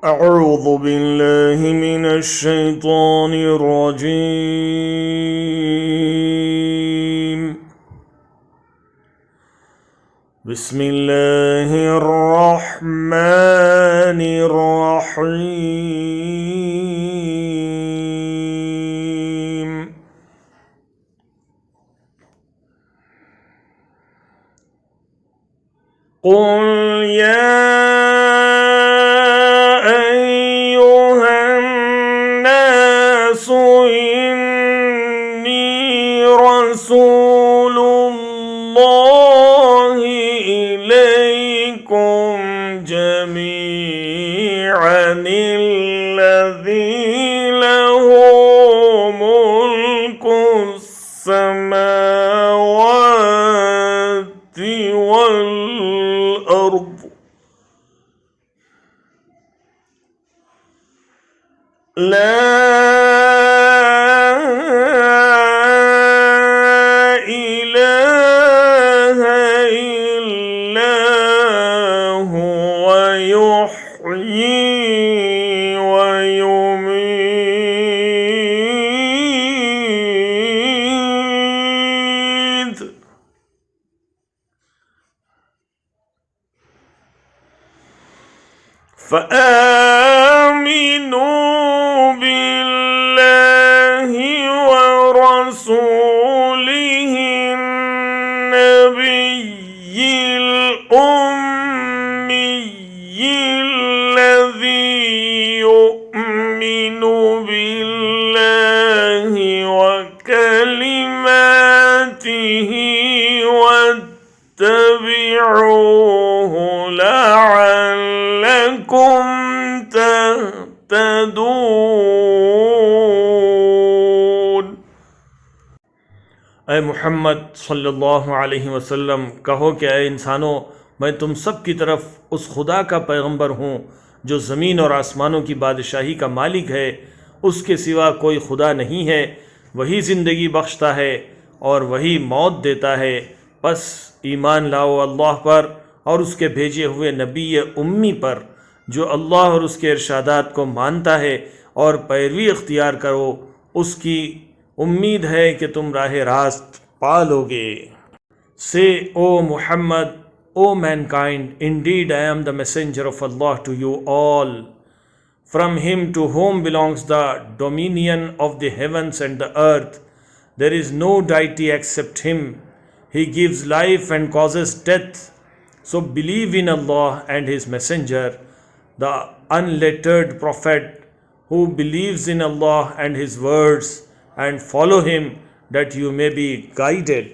أعوذ بالله من الشيطان الرجيم. بسم الله الرحمن الرحيم. قل يا أيها الناس إني رسول الله إليكم جميعا الذي له ملك السماوات والأرض لا إله إلا هو يحيي ويميت فآمنوا بالله ورسوله النبي الأمي الذي يؤمن بالله وكلماته واتبعوه لعلكم تهتدون۔ اے محمد صلی اللہ علیہ وسلم کہو کہ اے انسانوں، میں تم سب کی طرف اس خدا کا پیغمبر ہوں جو زمین اور آسمانوں کی بادشاہی کا مالک ہے، اس کے سوا کوئی خدا نہیں ہے، وہی زندگی بخشتا ہے اور وہی موت دیتا ہے، پس ایمان لاؤ اللہ پر اور اس کے بھیجے ہوئے نبی امی پر جو اللہ اور اس کے ارشادات کو مانتا ہے، اور پیروی اختیار کرو، اس کی امید ہے کہ تم راہ راست پا لوگے۔ Say, O Muhammad, O mankind, indeed I am the messenger of Allah to you all. From him to whom belongs the dominion of the heavens and the earth. There is no deity except him. He gives life and causes death. So believe in Allah and his messenger, the unlettered prophet, who believes in Allah and his words, and follow him that you may be guided.